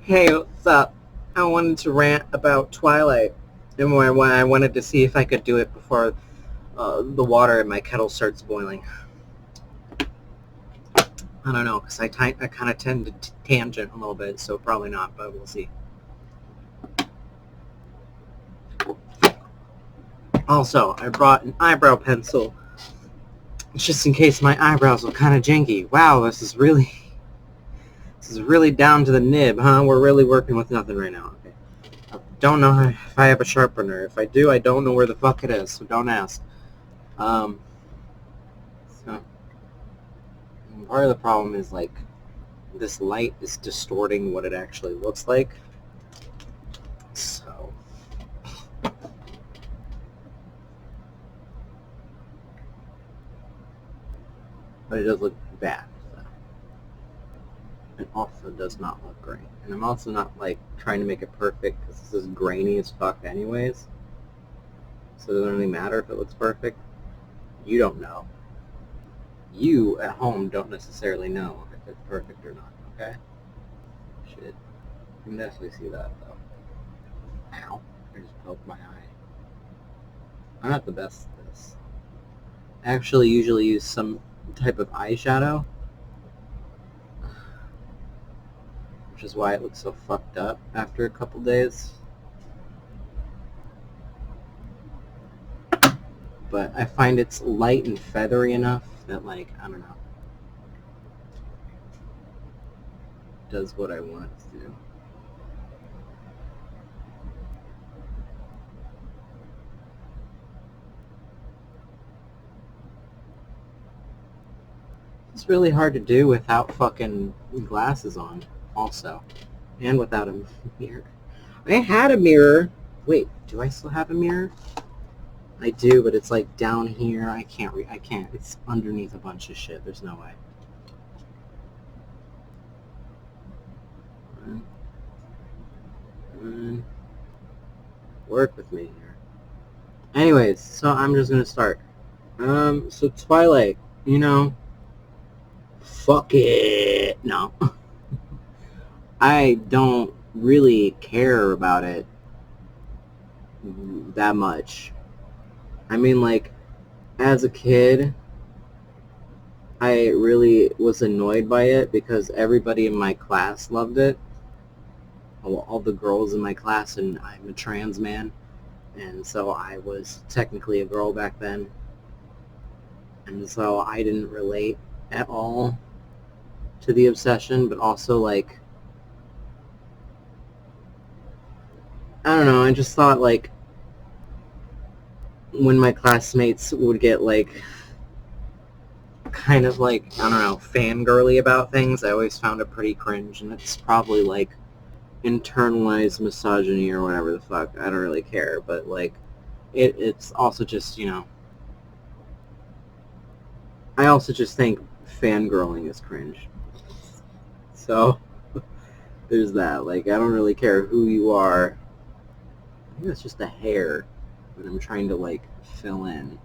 Hey, what's up? I wanted to rant about Twilight, and why I wanted to see if I could do it before the water in my kettle starts boiling. I don't know, because I kind of tend to tangent a little bit, so probably not, but we'll see. Also, I brought an eyebrow pencil, just in case my eyebrows look kind of janky. Wow, this is really down to the nib, huh? We're really working with nothing right now. Okay. I don't know if I have a sharpener. If I do, I don't know where the fuck it is, so don't ask. So part of the problem is, like, this light is distorting what it actually looks like. So but it does look bad. So. It also does not look great. And I'm also not, like, trying to make it perfect because this is grainy as fuck anyways. So it doesn't really matter if it looks perfect. You don't know. You at home don't necessarily know if it's perfect or not, okay? Shit. You can definitely see that, though. Ow. I just poked my eye. I'm not the best at this. I actually usually use some type of eyeshadow, which is why it looks so fucked up after a couple days. But I find it's light and feathery enough that, like, I don't know, does what I want it to do. It's really hard to do without fucking glasses on, also. And without a mirror. I had a mirror. Wait, do I still have a mirror? I do, but it's like down here. I can't. It's underneath a bunch of shit. There's no way. Work with me here. Anyways, so I'm just gonna start. So Twilight, fuck it. No. I don't really care about it that much. I mean, like, as a kid, I really was annoyed by it because everybody in my class loved it. All the girls in my class, and I'm a trans man, and so I was technically a girl back then. And so I didn't relate at all to the obsession, but also, like, I don't know, I just thought, like, when my classmates would get, like, kind of, like, I don't know, fangirly about things, I always found it pretty cringe, and it's probably, like, internalized misogyny or whatever the fuck. I don't really care, but, like, it's also just, I also just think fangirling is cringe. So, there's that. Like, I don't really care who you are. I think it's just a hair that I'm trying to, like, fill in.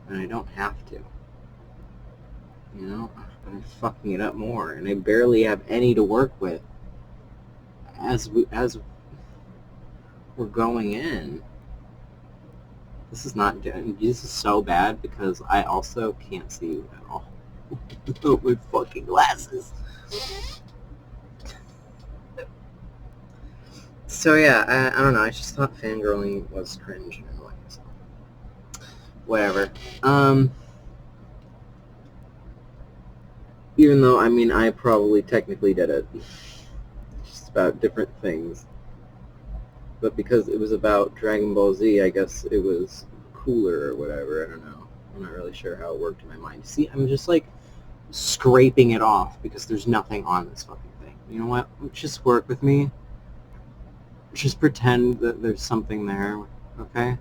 And I don't have to. But I'm fucking it up more. And I barely have any to work with as we're going in. This is so bad because I also can't see you at all. Without my fucking glasses. So yeah, I don't know, I just thought fangirling was cringe in a way, so. Whatever. Even though, I mean, I probably technically did it. Just about different things. But because it was about Dragon Ball Z, I guess it was cooler or whatever, I don't know. I'm not really sure how it worked in my mind. See, I'm just, like, scraping it off because there's nothing on this fucking thing. You know what? Just work with me. Just pretend that there's something there, okay?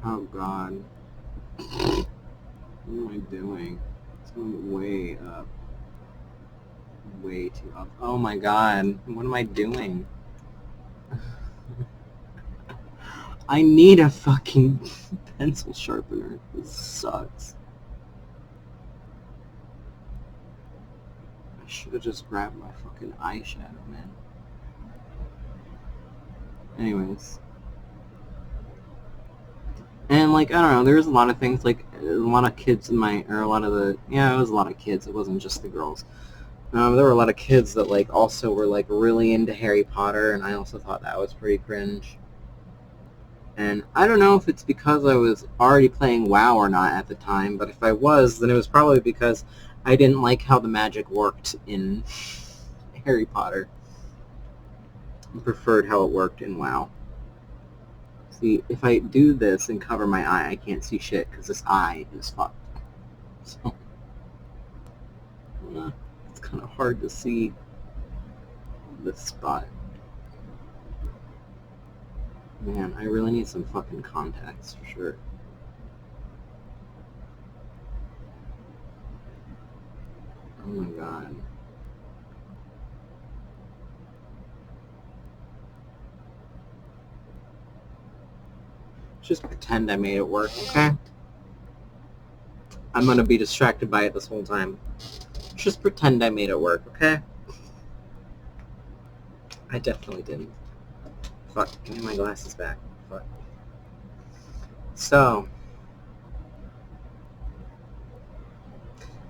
Oh god. What am I doing? It's going way up. Way too up. Oh my god. What am I doing? I need a fucking pencil sharpener. This sucks. I should have just grabbed my fucking eyeshadow, man. Anyways. And, like, I don't know, there was a lot of things, like, a lot of kids in my, or a lot of the, yeah, it was a lot of kids, it wasn't just the girls. There were a lot of kids that, like, also were, like, really into Harry Potter, and I also thought that was pretty cringe. And I don't know if it's because I was already playing WoW or not at the time, but if I was, then it was probably because I didn't like how the magic worked in Harry Potter. I preferred how it worked in WoW. See, if I do this and cover my eye, I can't see shit because this eye is fucked. So, it's kind of hard to see this spot. Man, I really need some fucking contacts for sure. Oh my god. Just pretend I made it work, okay? I'm gonna be distracted by it this whole time. Just pretend I made it work, okay? I definitely didn't. Fuck, give me my glasses back. Fuck. So,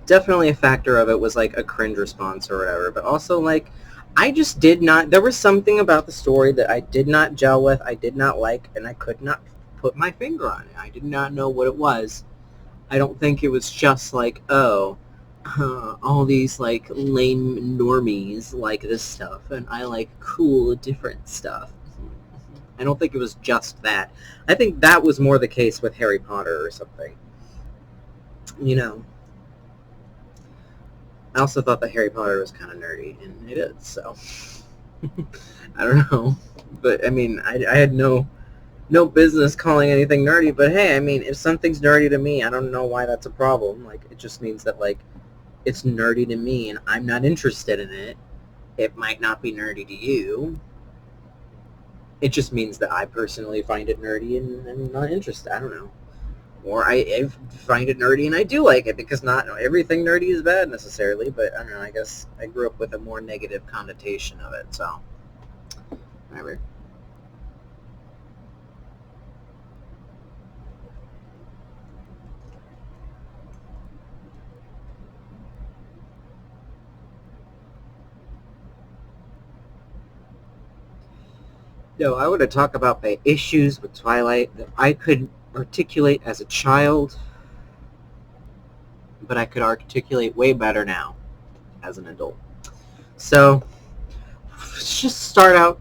definitely a factor of it was like a cringe response or whatever, but also like, I just did not, there was something about the story that I did not gel with, I did not like, and I could not put my finger on it. I did not know what it was. I don't think it was just like, oh, all these like lame normies like this stuff, and I like cool, different stuff. I don't think it was just that. I think that was more the case with Harry Potter or something. You know. I also thought that Harry Potter was kind of nerdy, and it is, so. I don't know. But, I mean, I had no business calling anything nerdy, but hey, I mean, if something's nerdy to me, I don't know why that's a problem. Like, it just means that, like, it's nerdy to me, and I'm not interested in it. It might not be nerdy to you. It just means that I personally find it nerdy and I'm not interested. I don't know. Or I find it nerdy and I do like it, because not everything nerdy is bad necessarily, but I don't know, I guess I grew up with a more negative connotation of it, so whatever. No, I want to talk about the issues with Twilight that I could articulate as a child, but I could articulate way better now as an adult. So, let's just start out,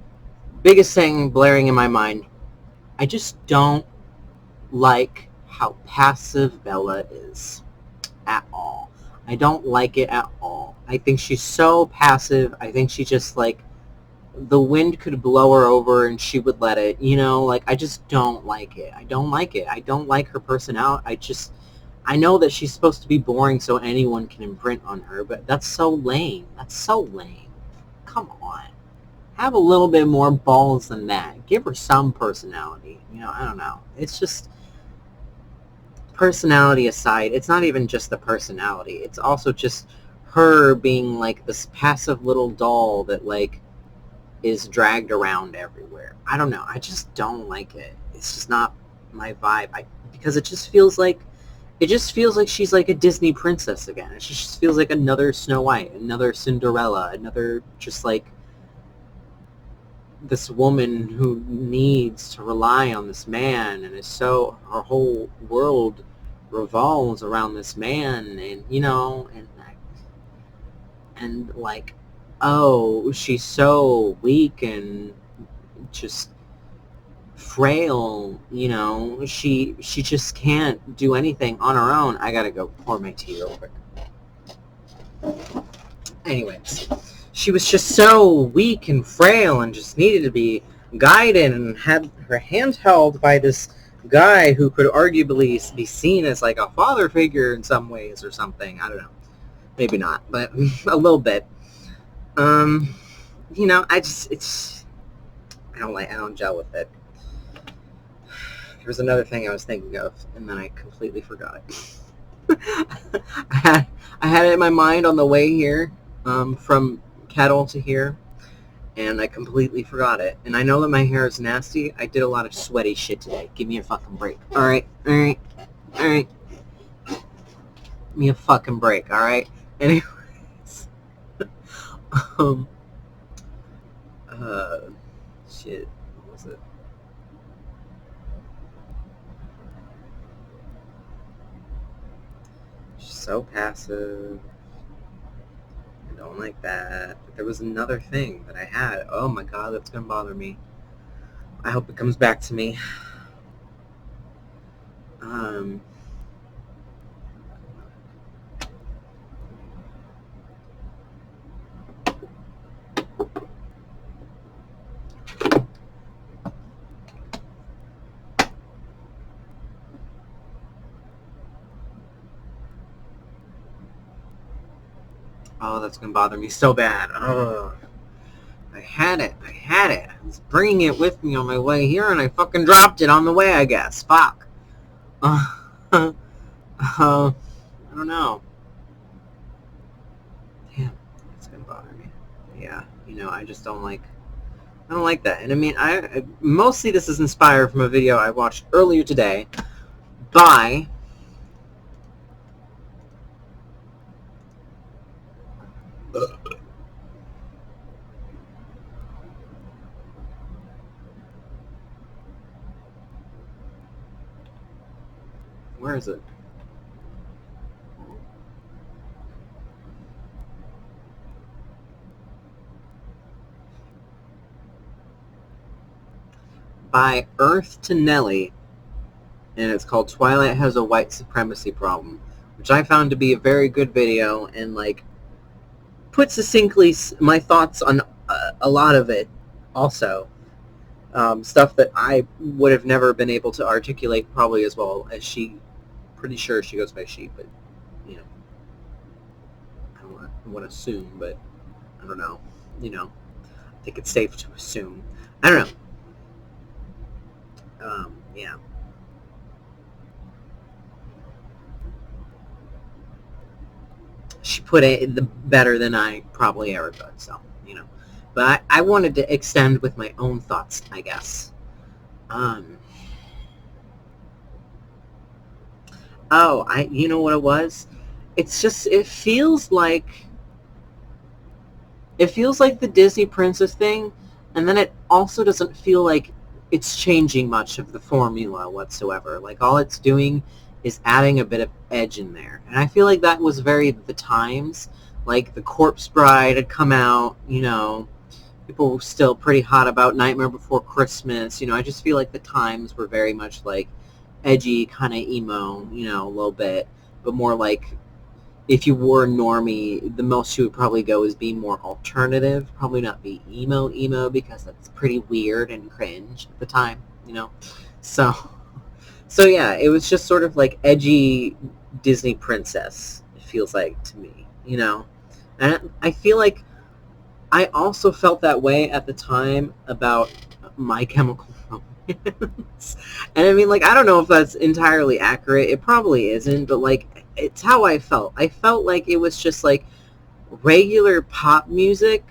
biggest thing blaring in my mind, I just don't like how passive Bella is at all. I don't like it at all. I think she's so passive. I think she just, like, the wind could blow her over and she would let it, you know, like, I just don't like it. I don't like it. I don't like her personality. I know that she's supposed to be boring so anyone can imprint on her, but that's so lame. That's so lame. Come on. Have a little bit more balls than that. Give her some personality. You know, I don't know. It's just, personality aside, it's not even just the personality. It's also just her being, like, this passive little doll that, like, is dragged around everywhere. I don't know. I just don't like it. It's just not my vibe. Because it just feels like she's like a Disney princess again. It just feels like another Snow White, another Cinderella, another just like this woman who needs to rely on this man, and is so, her whole world revolves around this man, and you know, and like, oh, she's so weak and just frail, you know, she just can't do anything on her own. I gotta go pour my tea real quick. Anyways, she was just so weak and frail and just needed to be guided, and had her hand held by this guy who could arguably be seen as like a father figure in some ways or something. I don't know. Maybe not, but a little bit. You know, I don't gel with it. There was another thing I was thinking of, and then I completely forgot. I had it in my mind on the way here, from kettle to here, and I completely forgot it. And I know that my hair is nasty. I did a lot of sweaty shit today. Give me a fucking break. Alright, alright, alright. Give me a fucking break, alright? Anyways. um, shit. What was it? She's so passive. I don't like that. But there was another thing that I had. Oh my god, that's gonna bother me. I hope it comes back to me. Oh, that's gonna bother me so bad. Oh, I had it. I was bringing it with me on my way here, and I fucking dropped it on the way, I guess. Fuck. I don't know. Damn, it's gonna bother me. Yeah, I just don't like. I don't like that. And I mean, I mostly this is inspired from a video I watched earlier today by where is it? By Earth to Nelly, and it's called Twilight Has a White Supremacy Problem, which I found to be a very good video, and like put succinctly my thoughts on a lot of it also. Stuff that I would have never been able to articulate probably as well as she. Pretty sure she goes by she, but I don't want to assume, but I don't know. I think it's safe to assume. I don't know. Yeah. She put it better than I probably ever could, so, But I wanted to extend with my own thoughts, I guess. You know what it was? It's just, it feels like the Disney princess thing, and then it also doesn't feel like it's changing much of the formula whatsoever. Like, all it's doing is adding a bit of edge in there. And I feel like that was very the times. Like, The Corpse Bride had come out, people were still pretty hot about Nightmare Before Christmas. I just feel like the times were very much like edgy, kind of emo, a little bit, but more like if you were normie, the most you would probably go is be more alternative, probably not be emo, because that's pretty weird and cringe at the time, So yeah, it was just sort of like edgy Disney princess, it feels like to me, And I feel like I also felt that way at the time about My Chemical Romance. And I mean, like, I don't know if that's entirely accurate. It probably isn't, but, like, it's how I felt. I felt like it was just, like, regular pop music,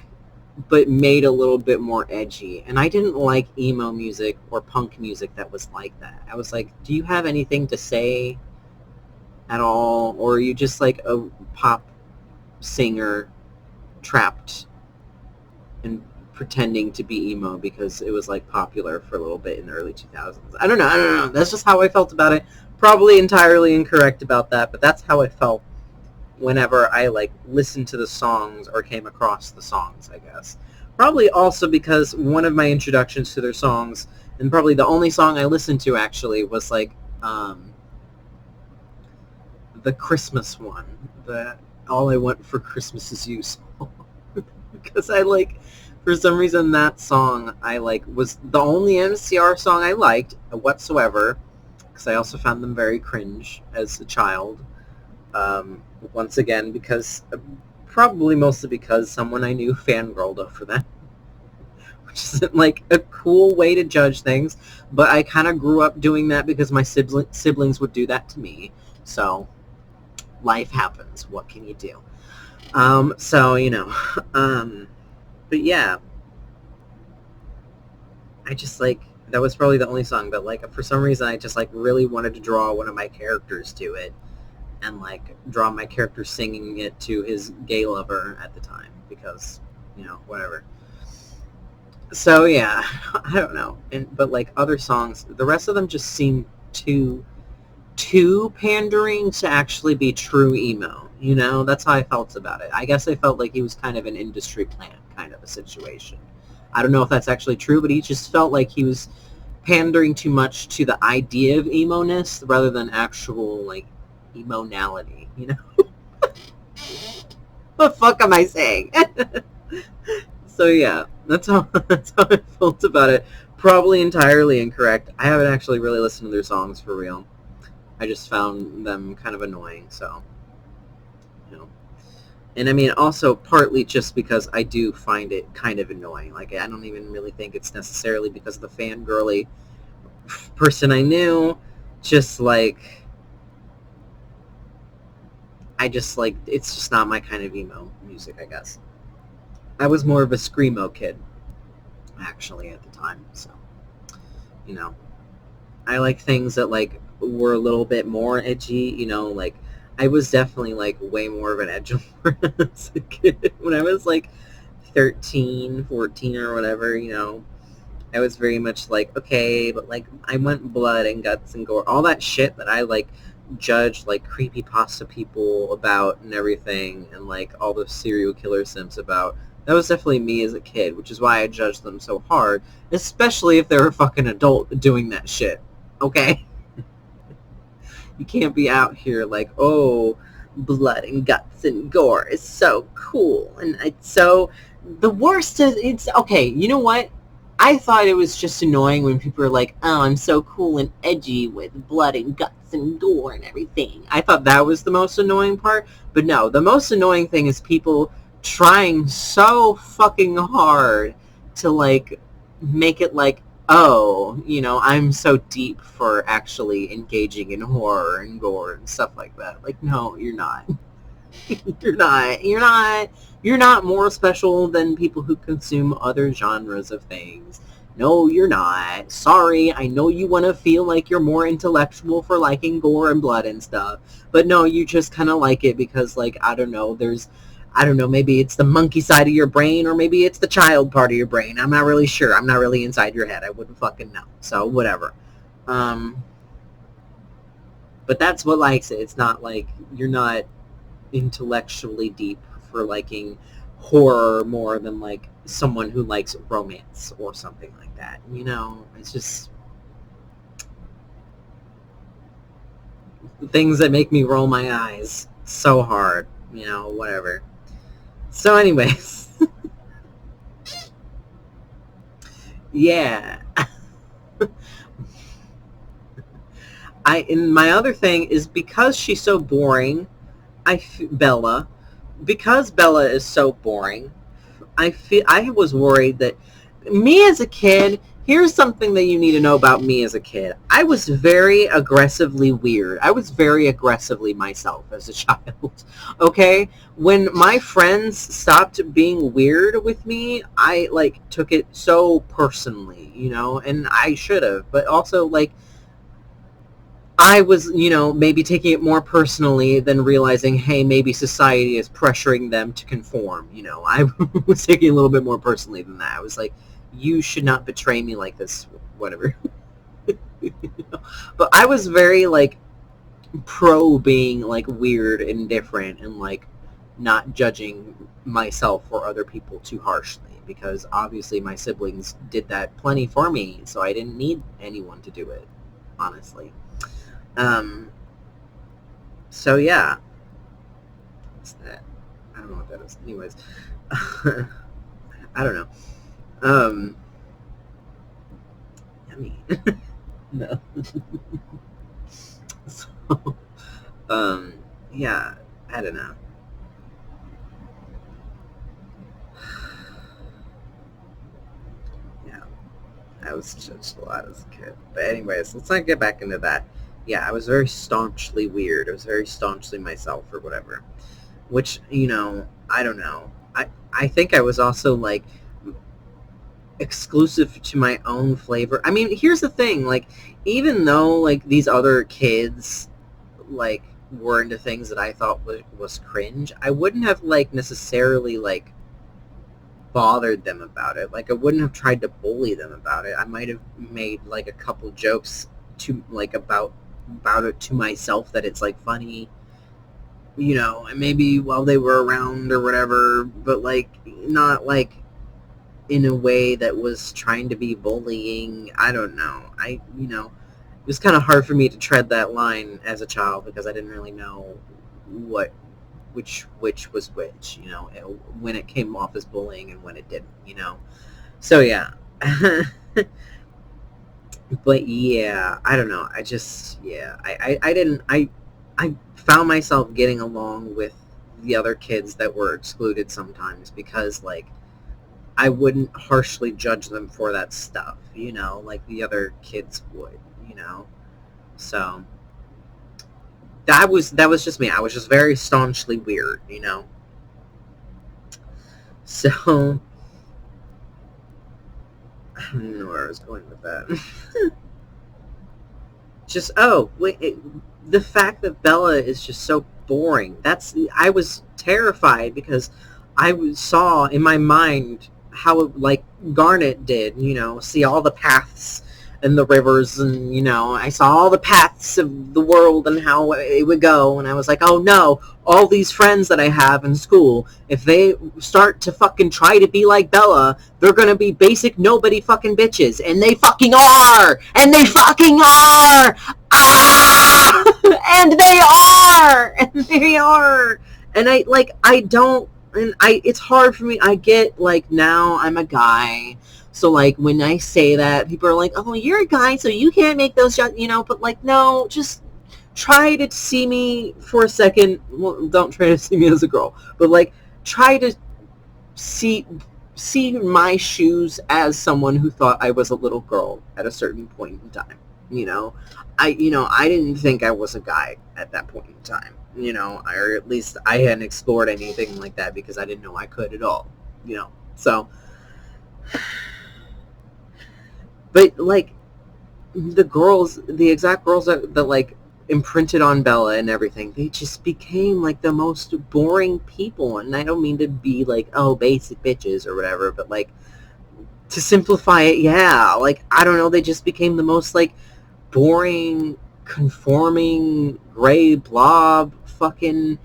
but made a little bit more edgy. And I didn't like emo music or punk music that was like that. I was like, do you have anything to say at all? Or are you just, like, a pop singer trapped and pretending to be emo because it was like popular for a little bit in the early 2000s. I don't know. That's just how I felt about it. Probably entirely incorrect about that, but that's how I felt whenever I like listened to the songs or came across the songs, I guess. Probably also because one of my introductions to their songs, and probably the only song I listened to actually, was like the Christmas one, the All I Want for Christmas Is You song. Because I like, for some reason, that song I like was the only MCR song I liked whatsoever, because I also found them very cringe as a child. Once again, because probably mostly because someone I knew fangirled over them, which isn't like a cool way to judge things, but I kind of grew up doing that because my siblings would do that to me. So life happens. What can you do? So, you know, but yeah, I just, like, that was probably the only song, but, like, for some reason I just, like, really wanted to draw one of my characters to it and, like, draw my character singing it to his gay lover at the time because, you know, whatever. So, yeah, I don't know. But, like, other songs, the rest of them just seem too pandering to actually be true emo. You know, that's how I felt about it. I guess I felt like he was kind of an industry plant kind of a situation. I don't know if that's actually true, but he just felt like he was pandering too much to the idea of emo-ness rather than actual, like, emo-nality, you know? What the fuck am I saying? So yeah, that's how I felt about it. Probably entirely incorrect. I haven't actually really listened to their songs for real. I just found them kind of annoying, so, you know. And I mean, also partly just because I do find it kind of annoying. Like, I don't even really think it's necessarily because of the fangirly person I knew. Just, like, I just, like, it's just not my kind of emo music, I guess. I was more of a screamo kid, actually, at the time, so, you know. I like things that, like, were a little bit more edgy, you know, like, I was definitely, like, way more of an edgelord as a kid. When I was, like, 13, 14 or whatever, you know, I was very much like, okay, but, like, I want blood and guts and gore. All that shit that I, like, judged, like, creepypasta people about and everything, and, like, all the serial killer sims about, that was definitely me as a kid, which is why I judged them so hard, especially if they're a fucking adult doing that shit, okay? You can't be out here like, oh, blood and guts and gore is so cool. And it's so, the worst is, it's, okay, you know what? I thought it was just annoying when people were like, oh, I'm so cool and edgy with blood and guts and gore and everything. I thought that was the most annoying part. But no, the most annoying thing is people trying so fucking hard to, like, make it like, oh, you know, I'm so deep for actually engaging in horror and gore and stuff like that. Like, no, you're not. You're not more special than people who consume other genres of things. No, you're not. Sorry, I know you want to feel like you're more intellectual for liking gore and blood and stuff. But no, you just kind of like it because, like, I don't know, maybe it's the monkey side of your brain or maybe it's the child part of your brain. I'm not really sure. I'm not really inside your head. I wouldn't fucking know. So, whatever. But that's what likes it. It's not like you're not intellectually deep for liking horror more than, like, someone who likes romance or something like that. You know, it's just things that make me roll my eyes so hard. You know, whatever. So anyways, yeah. And my other thing is because she's so boring, Bella, because Bella is so boring, I was worried that me as a kid, here's something that you need to know about me as a kid. I was very aggressively weird. I was very aggressively myself as a child. Okay? When my friends stopped being weird with me, I, like, took it so personally, you know, and I should have. But also, like, I was, you know, maybe taking it more personally than realizing, hey, maybe society is pressuring them to conform. You know, I was taking it a little bit more personally than that. I was like, you should not betray me like this, whatever. You know? But I was very, like, pro being, like, weird and different and, like, not judging myself or other people too harshly because obviously my siblings did that plenty for me, so I didn't need anyone to do it, honestly. So yeah. What's that? I don't know what that is. Anyways. I don't know. Yummy. No. So, yeah, I don't know. Yeah, I was judged a lot as a kid. But anyways, let's not get back into that. Yeah, I was very staunchly weird. I was very staunchly myself or whatever. which, you know, I don't know. I think I was also, like, exclusive to my own flavor. I mean, here's the thing, like, even though, like, these other kids, like, were into things that I thought was cringe, I wouldn't have, like, necessarily, like, bothered them about it. Like, I wouldn't have tried to bully them about it. I might have made, like, a couple jokes to, like, about it to myself that it's, like, funny, you know, and maybe while they were around or whatever, but, like, not, like, in a way that was trying to be bullying. I don't know. You know, it was kind of hard for me to tread that line as a child because I didn't really know which was which, you know, when it came off as bullying and when it didn't, you know. So yeah. But yeah, I don't know. I just, yeah, I found myself getting along with the other kids that were excluded sometimes because, like, I wouldn't harshly judge them for that stuff, you know, like the other kids would, you know. So that was just me. I was just very staunchly weird, you know. So I don't know where I was going with that. Just, oh wait, the fact that Bella is just so boring. I was terrified because I saw in my mind how, like, Garnet did, you know, see all the paths and the rivers, and, you know, I saw all the paths of the world and how it would go, and I was like, oh no, all these friends that I have in school, if they start to fucking try to be like Bella, they're gonna be basic nobody fucking bitches, and they fucking are! And they fucking are! Ah! And they are! And they are! And it's hard for me. I get, like, now I'm a guy, so, like, when I say that, people are like, oh, you're a guy, so you can't make those jokes, you know, but, like, no, just try to see me for a second. Well, don't try to see me as a girl, but, like, try to see my shoes as someone who thought I was a little girl at a certain point in time, you know. I didn't think I was a guy at that point in time, you know, or at least I hadn't explored anything like that because I didn't know I could at all, you know. So, but, like, the exact girls that like imprinted on Bella and everything, they just became, like, the most boring people. And I don't mean to be like, oh, basic bitches or whatever, but, like, to simplify it, yeah, like, I don't know, they just became the most, like, boring, conforming, gray blob. Fucking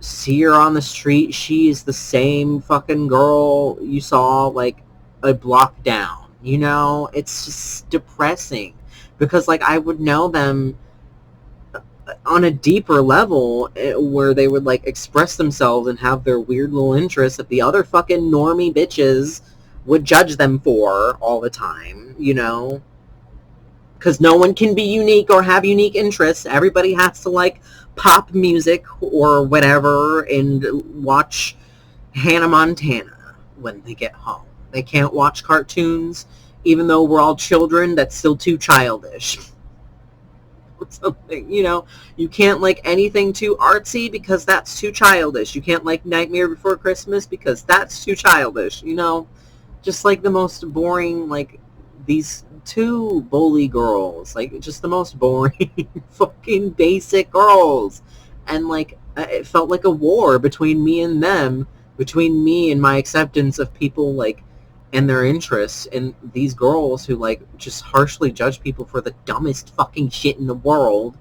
see her on the street, she is the same fucking girl you saw, like, a block down, you know. It's just depressing because, like, I would know them on a deeper level where they would, like, express themselves and have their weird little interests that the other fucking normie bitches would judge them for all the time, you know. Because no one can be unique or have unique interests. Everybody has to, like, pop music or whatever and watch Hannah Montana when they get home. They can't watch cartoons, even though we're all children. That's still too childish. Or something, you know. You can't like anything too artsy because that's too childish. You can't like Nightmare Before Christmas because that's too childish, you know. Just like the most boring, like, these two bully girls, like, just the most boring fucking basic girls. And, like, it felt like a war between me and them, between me and my acceptance of people, like, and their interests, and these girls who, like, just harshly judge people for the dumbest fucking shit in the world.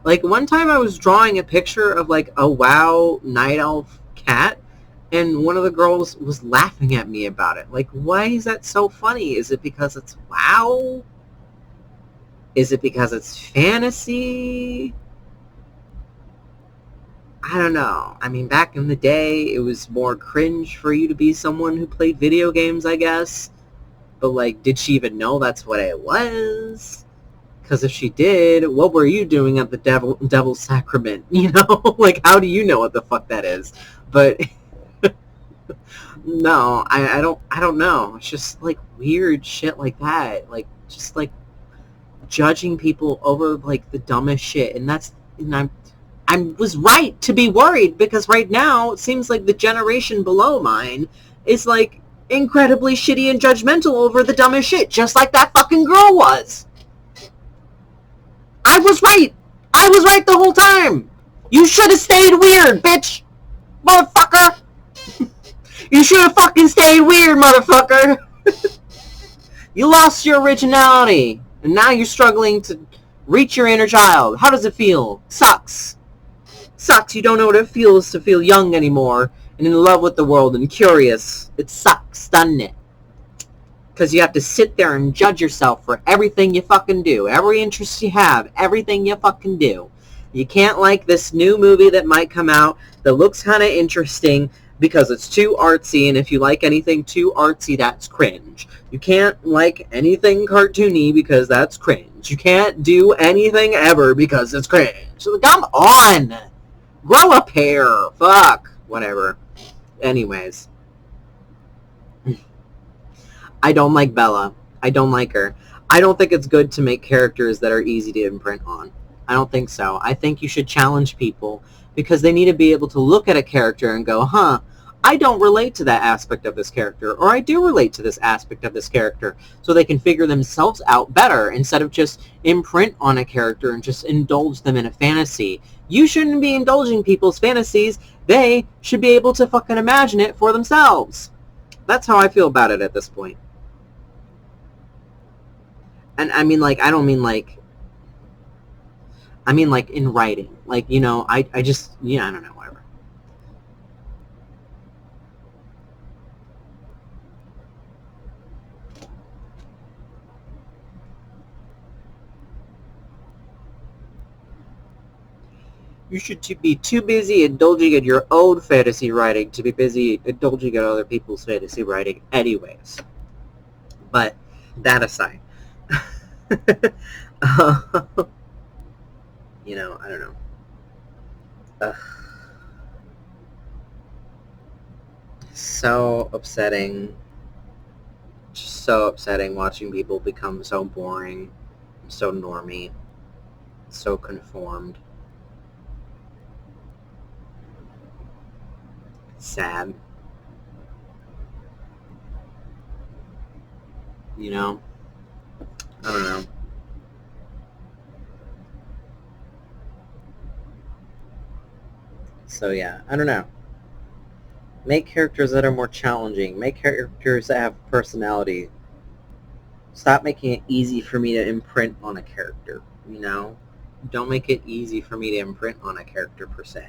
Like, one time I was drawing a picture of, like, a WoW night elf cat, and one of the girls was laughing at me about it. Like, why is that so funny? Is it because it's WoW? Is it because it's fantasy? I don't know. I mean, back in the day, it was more cringe for you to be someone who played video games, I guess. But, like, did she even know that's what it was? Because if she did, what were you doing at the Devil's Sacrament? You know? Like, how do you know what the fuck that is? But... no, I don't know. It's just, like, weird shit like that. Like, just, like, judging people over, like, the dumbest shit. And I was right to be worried, because right now it seems like the generation below mine is like incredibly shitty and judgmental over the dumbest shit, just like that fucking girl was. I was right. I was right the whole time. You should have stayed weird, bitch. Motherfucker. You should have fucking stayed weird, motherfucker. You lost your originality, and now you're struggling to reach your inner child. How does it feel? Sucks. Sucks. You don't know what it feels to feel young anymore and in love with the world and curious. It sucks, doesn't it? Because you have to sit there and judge yourself for everything you fucking do. Every interest you have. Everything you fucking do. You can't like this new movie that might come out that looks kind of interesting because it's too artsy, and if you like anything too artsy, that's cringe. You can't like anything cartoony because that's cringe. You can't do anything ever because it's cringe. So come on! Grow a pair! Fuck! Whatever. Anyways. I don't like Bella. I don't like her. I don't think it's good to make characters that are easy to imprint on. I don't think so. I think you should challenge people because they need to be able to look at a character and go, huh, I don't relate to that aspect of this character, or I do relate to this aspect of this character, so they can figure themselves out better instead of just imprint on a character and just indulge them in a fantasy. You shouldn't be indulging people's fantasies. They should be able to fucking imagine it for themselves. That's how I feel about it at this point. And I mean, like, I don't mean, like, I mean, like, in writing. Like, you know, I just, yeah, I don't know, whatever. You should be too busy indulging in your own fantasy writing to be busy indulging in other people's fantasy writing anyways. But, that aside. You know, I don't know. So upsetting. Just so upsetting watching people become so boring, so normie, so conformed. Sad. You know? I don't know. So yeah, I don't know. Make characters that are more challenging. Make characters that have personality. Stop making it easy for me to imprint on a character, you know? Don't make it easy for me to imprint on a character per se.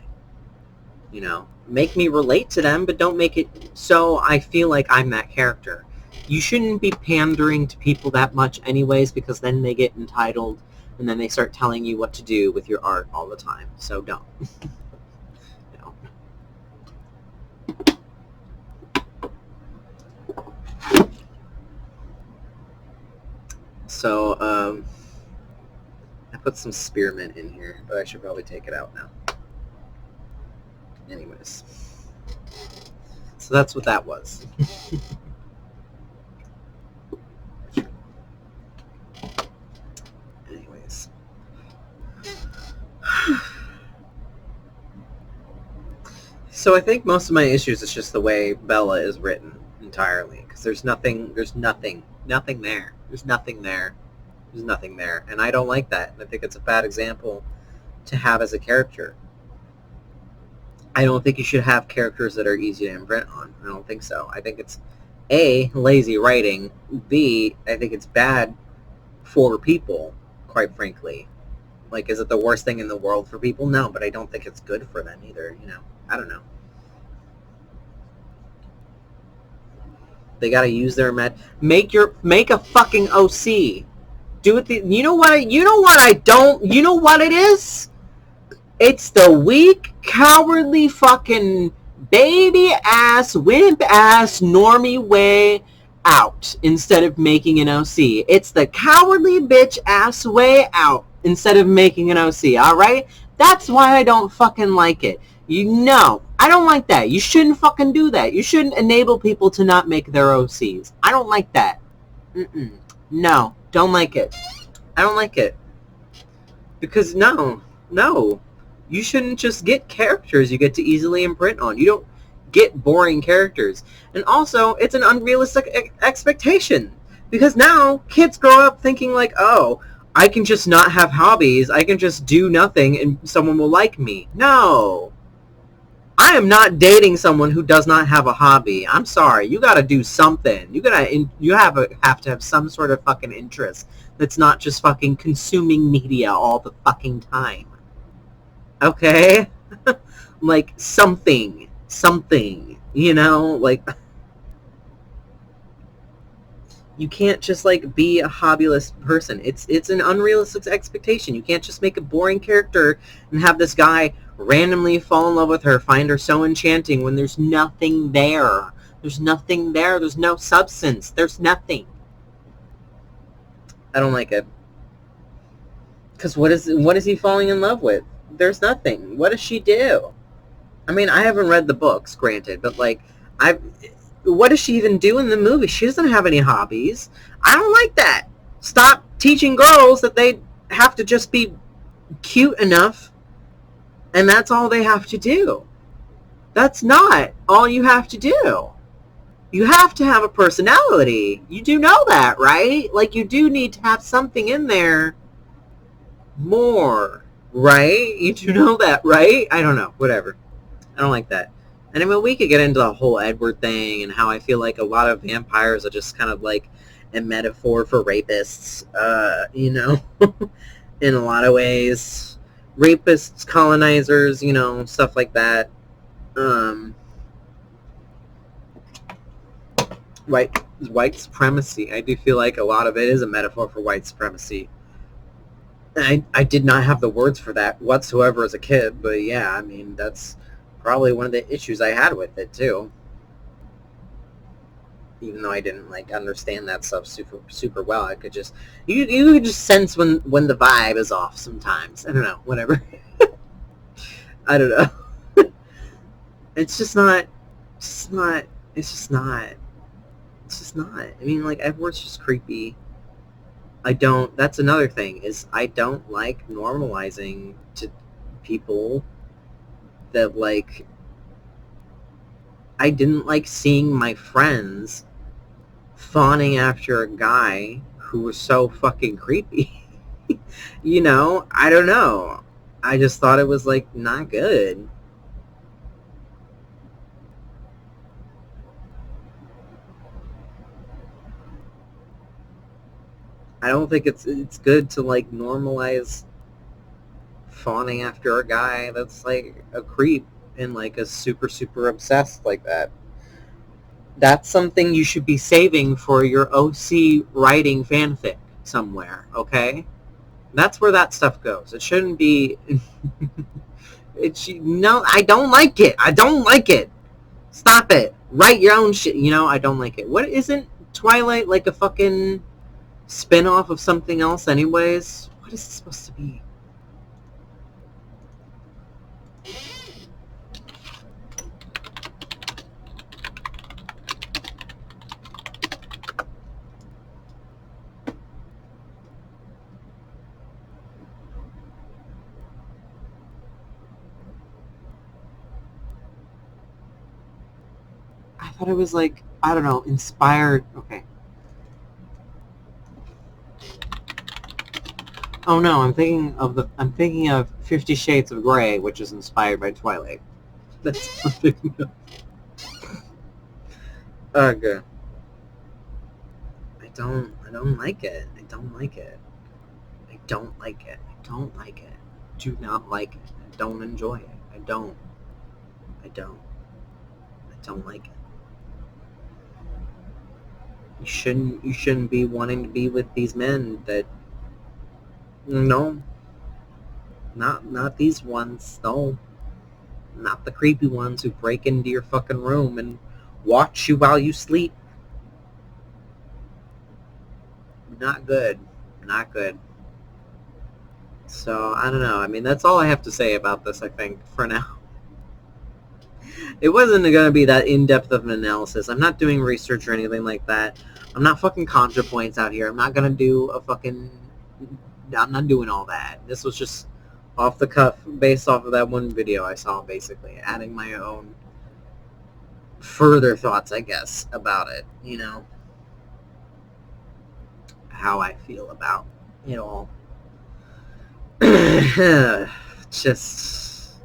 You know? Make me relate to them, but don't make it so I feel like I'm that character. You shouldn't be pandering to people that much anyways, because then they get entitled and then they start telling you what to do with your art all the time. So don't. No. So, I put some spearmint in here, but I should probably take it out now. Anyways. So that's what that was. Anyways. So I think most of my issues is just the way Bella is written entirely. Because there's nothing there. There's nothing there. And I don't like that. I think it's a bad example to have as a character. I don't think you should have characters that are easy to imprint on. I don't think so. I think it's A, lazy writing. B, I think it's bad for people, quite frankly. Like, is it the worst thing in the world for people? No, but I don't think it's good for them either, you know. I don't know. They gotta use their make a fucking OC. Do it you know what it is? It's the weak, cowardly fucking baby ass, wimp ass, normie way out instead of making an OC. It's the cowardly bitch ass way out instead of making an OC, alright? That's why I don't fucking like it. You know, I don't like that. You shouldn't fucking do that. You shouldn't enable people to not make their OCs. I don't like that. No, don't like it. I don't like it. Because no. You shouldn't just get characters you get to easily imprint on. You don't get boring characters. And also, it's an unrealistic expectation. Because now, kids grow up thinking like, oh, I can just not have hobbies. I can just do nothing and someone will like me. No. I am not dating someone who does not have a hobby. I'm sorry. You gotta do something. You have to have some sort of fucking interest that's not just fucking consuming media all the fucking time. Okay? Like, something, you know? Like, you can't just, like, be a hobbyless person. It's an unrealistic expectation. You can't just make a boring character and have this guy randomly fall in love with her, find her so enchanting when there's nothing there. There's nothing there. There's no substance. There's nothing. I don't like it. Because what is he falling in love with? There's nothing. What does she do? I mean, I haven't read the books, granted, but, like, what does she even do in the movie? She doesn't have any hobbies. I don't like that. Stop teaching girls that they have to just be cute enough, and that's all they have to do. That's not all you have to do. You have to have a personality. You do know that, right? Like, you do need to have something in there more, right? You do know that, right? I don't know. Whatever. I don't like that. And I mean, we could get into the whole Edward thing and how I feel like a lot of vampires are just kind of like a metaphor for rapists, you know, in a lot of ways. Rapists, colonizers, you know, stuff like that. White supremacy. I do feel like a lot of it is a metaphor for white supremacy. I did not have the words for that whatsoever as a kid, but yeah, I mean, that's probably one of the issues I had with it, too. Even though I didn't, like, understand that stuff super well, I could just... You could just sense when the vibe is off sometimes. I don't know, whatever. I don't know. It's just not... I mean, like, Edward's just creepy. That's another thing, is I don't like normalizing to people that, like, I didn't like seeing my friends fawning after a guy who was so fucking creepy. You know? I don't know. I just thought it was, like, not good. I don't think it's good to, like, normalize fawning after a guy that's, like, a creep and, like, a super obsessed like that. That's something you should be saving for your OC writing fanfic somewhere, okay? That's where that stuff goes. It shouldn't be... No, I don't like it. I don't like it. Stop it. Write your own shit. You know, I don't like it. What, isn't Twilight like a fucking spin-off of something else anyways? What is it supposed to be? I thought it was like, I don't know, inspired. Okay. Oh no, I'm thinking of 50 Shades of Grey, which is inspired by Twilight. That's what I'm thinking of. Okay. I don't like it. I don't like it. I don't like it. I don't like it. Do not like it. I don't enjoy it. I don't like it. You shouldn't be wanting to be with these men that... No. Not these ones. No. Not the creepy ones who break into your fucking room and watch you while you sleep. Not good. Not good. So, I don't know. I mean, that's all I have to say about this, I think, for now. It wasn't going to be that in-depth of an analysis. I'm not doing research or anything like that. I'm not fucking ContraPoints out here. I'm not going to do a fucking... I'm not doing all that. This was just off the cuff, based off of that one video I saw, basically adding my own further thoughts, I guess, about it, you know, how I feel about it all. just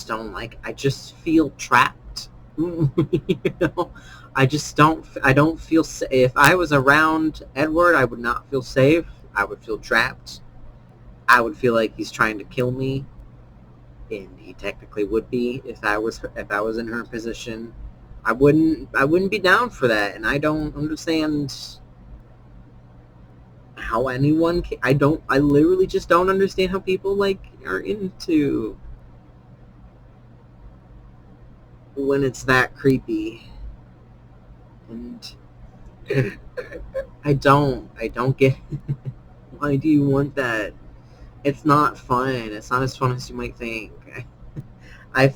don't like, I just feel trapped. You know, I don't feel safe. If I was around Edward, I would not feel safe. I would feel trapped. I would feel like he's trying to kill me, and he technically would be if I was in her position. I wouldn't be down for that, and I don't understand how anyone can, I literally just don't understand how people like are into when it's that creepy. And I don't get why do you want that? It's not fun. It's not as fun as you might think. I've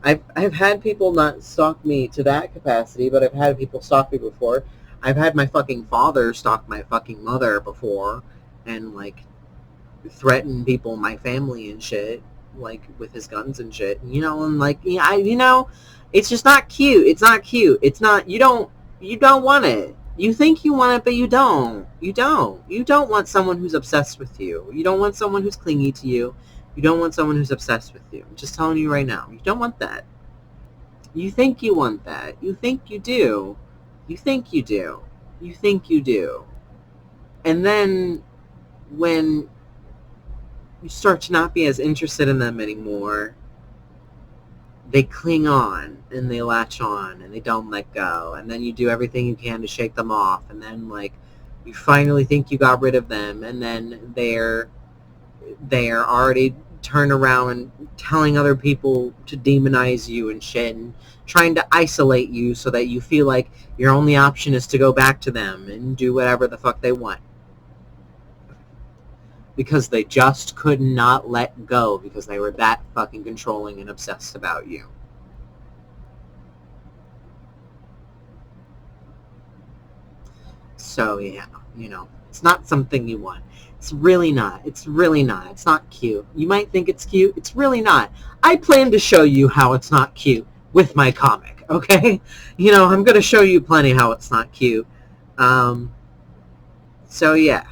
I've had people not stalk me to that capacity, but I've had people stalk me before. I've had my fucking father stalk my fucking mother before, and like threaten people in my family and shit, like with his guns and shit. You know, and like it's just not cute. It's not cute. It's not. You don't want it. You think you want it, but you don't. You don't. You don't want someone who's obsessed with you. You don't want someone who's clingy to you. You don't want someone who's obsessed with you. I'm just telling you right now. You don't want that. You think you want that. You think you do. You think you do. You think you do. And then when you start to not be as interested in them anymore, they cling on and they latch on and they don't let go. And then you do everything you can to shake them off. And then like you finally think you got rid of them, and then they're already turned around and telling other people to demonize you and shit, and trying to isolate you so that you feel like your only option is to go back to them and do whatever the fuck they want. Because they just could not let go, because they were that fucking controlling and obsessed about you. So yeah, it's not something you want. It's really not. It's really not. It's not cute. You might think it's cute. It's really not. I plan to show you how it's not cute with my comic, okay? I'm going to show you plenty how it's not cute. So yeah.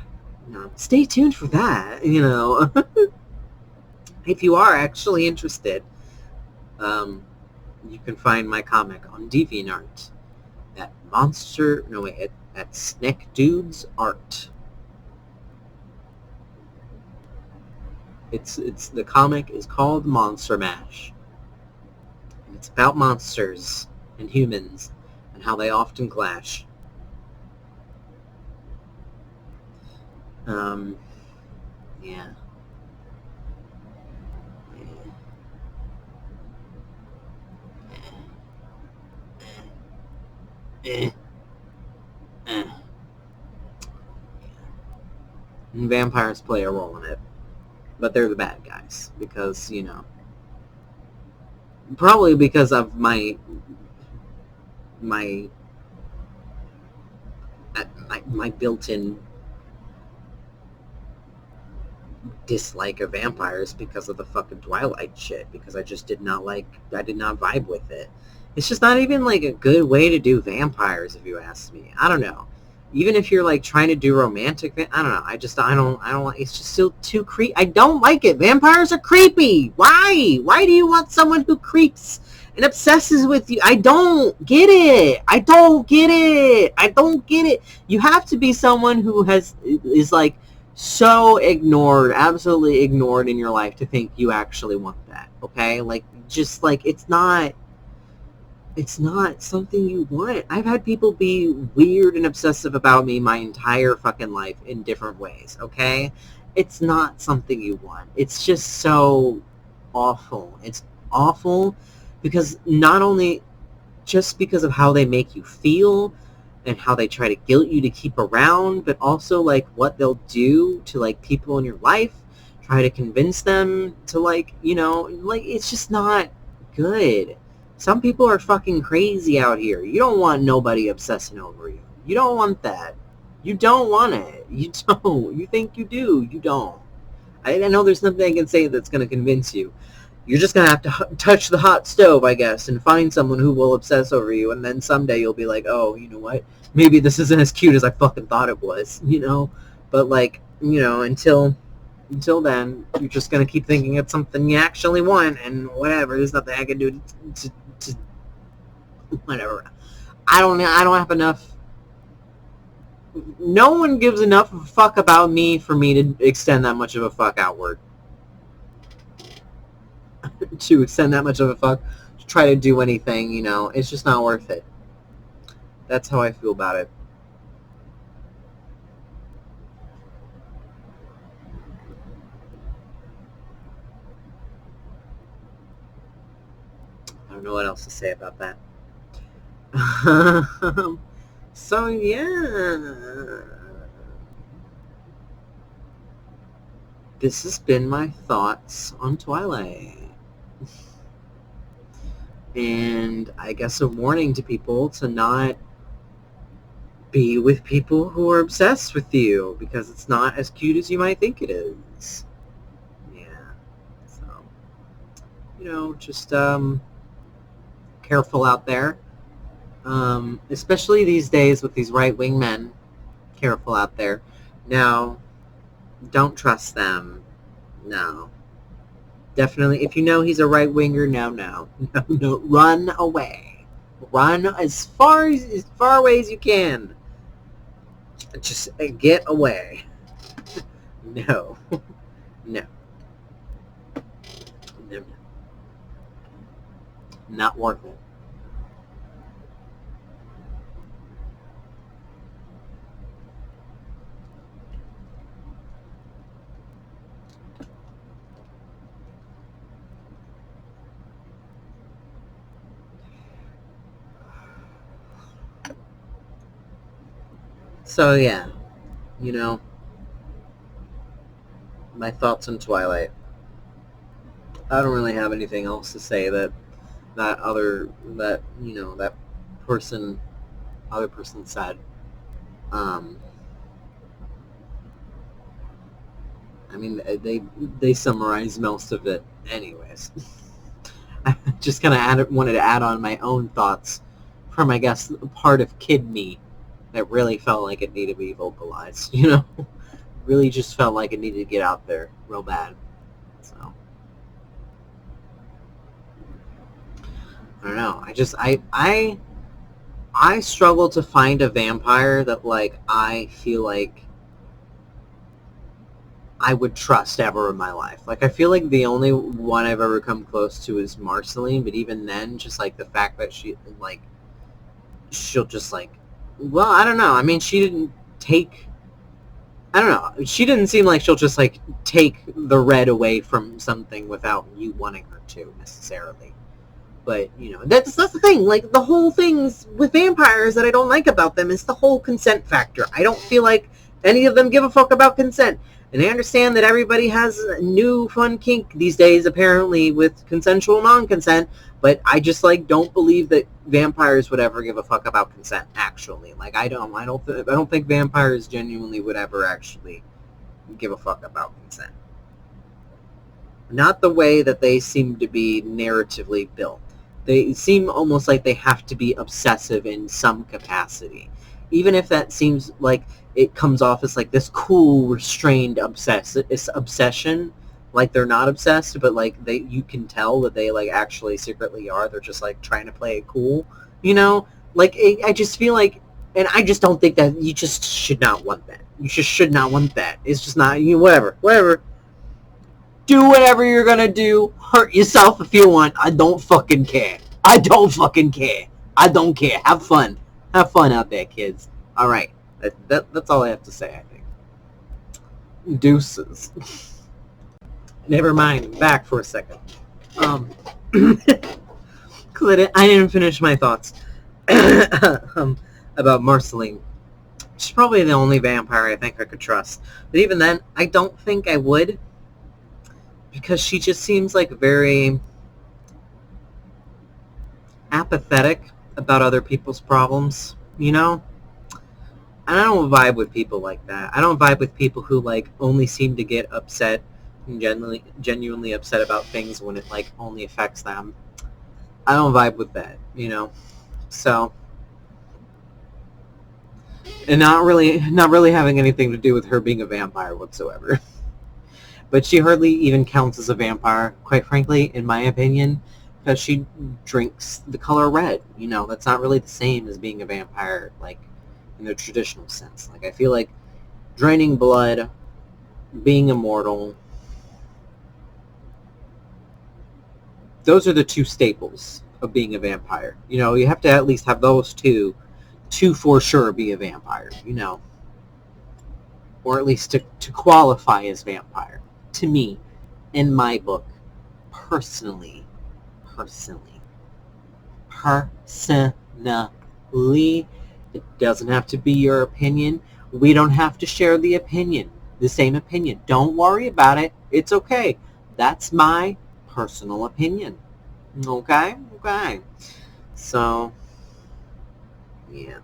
Stay tuned for that, If you are actually interested, you can find my comic on DeviantArt at at Snick Dudes Art. It's the comic is called Monster Mash. And it's about monsters and humans and how they often clash. Yeah. And vampires play a role in it. But they're the bad guys. Because, probably because of my built-in dislike of vampires because of the fucking Twilight shit, because I did not vibe with it. It's just not even like a good way to do vampires, if you ask me. I don't know. Even if you're like trying to do romantic, I don't know. I don't like. It's just still too creepy. I don't like it. Vampires are creepy. Why? Why do you want someone who creeps and obsesses with you? I don't get it. I don't get it. I don't get it. You have to be someone who is like so ignored, absolutely ignored in your life to think you actually want that. Okay? Like, just like it's not something you want. I've had people be weird and obsessive about me my entire fucking life in different ways, okay? It's not something you want. It's just so awful. It's awful because not only just because of how they make you feel and how they try to guilt you to keep around, but also like what they'll do to like people in your life, try to convince them to like, it's just not good. Some people are fucking crazy out here. You don't want nobody obsessing over you. You don't want that. You don't want it. You don't. You think you do. You don't. I know there's nothing I can say that's going to convince you. You're just going to have to touch the hot stove, I guess, and find someone who will obsess over you, and then someday you'll be like, oh, you know what? Maybe this isn't as cute as I fucking thought it was, you know? But, like, you know, until then, you're just going to keep thinking it's something you actually want, and whatever, there's nothing I can do to whatever. I don't have enough. No one gives enough of a fuck about me for me to extend that much of a fuck outward. To extend that much of a fuck, to try to do anything, you know, it's just not worth it. That's how I feel about it. I don't know what else to say about that. So, yeah. This has been my thoughts on Twilight. And I guess a warning to people to not be with people who are obsessed with you, because it's not as cute as you might think it is. Yeah. So, you know, just careful out there. Especially these days with these right-wing men. Careful out there. Now, don't trust them. No. Definitely, if you know he's a right-winger, no. Run away. Run as far away as you can. Just get away. No. Not worth it. So yeah, you know, my thoughts on Twilight. I don't really have anything else to say that other person said. I mean, they summarized most of it anyways. I just kind of wanted to add on my own thoughts from, I guess, the part of kid me that really felt like it needed to be vocalized, you know? Really just felt like it needed to get out there real bad. So, I don't know. I struggle to find a vampire that, like, I feel like I would trust ever in my life. Like, I feel like the only one I've ever come close to is Marceline, but even then, just, like, the fact that she'll just, like, well, I don't know. I mean, she didn't seem like she'll just, like, take the red away from something without you wanting her to, necessarily. But, you know, that's the thing. Like, the whole things with vampires that I don't like about them is the whole consent factor. I don't feel like any of them give a fuck about consent. And I understand that everybody has a new fun kink these days, apparently, with consensual non-consent, but I just, like, don't believe that vampires would ever give a fuck about consent, actually. Like, I don't think vampires genuinely would ever actually give a fuck about consent. Not the way that they seem to be narratively built. They seem almost like they have to be obsessive in some capacity. Even if that seems like it comes off as, like, this cool, restrained obsession. Like, they're not obsessed, but, like, you can tell that they, like, actually secretly are. They're just, like, trying to play it cool, you know? Like, I just feel like, and I just don't think that you just should not want that. You just should not want that. It's just not, whatever. Do whatever you're gonna do. Hurt yourself if you want. I don't fucking care. I don't care. Have fun. Have fun out there, kids. All right. That's all I have to say, I think. Deuces. Never mind. Back for a second. I didn't finish my thoughts about Marceline. She's probably the only vampire I think I could trust. But even then, I don't think I would. Because she just seems like very apathetic about other people's problems, you know? And I don't vibe with people like that. I don't vibe with people who, like, only seem to get upset genuinely upset about things when it like only affects them. I don't vibe with that, you know. So, and not really having anything to do with her being a vampire whatsoever. But she hardly even counts as a vampire, quite frankly, in my opinion, because she drinks the color red. You know, that's not really the same as being a vampire, like, in the traditional sense. Like, I feel like draining blood, being immortal, those are the two staples of being a vampire. You know, you have to at least have those two to for sure be a vampire, you know. Or at least to qualify as vampire. To me, in my book, personally, it doesn't have to be your opinion. We don't have to share the same opinion. Don't worry about it. It's okay. That's my personal opinion. Okay? Okay. So, yeah.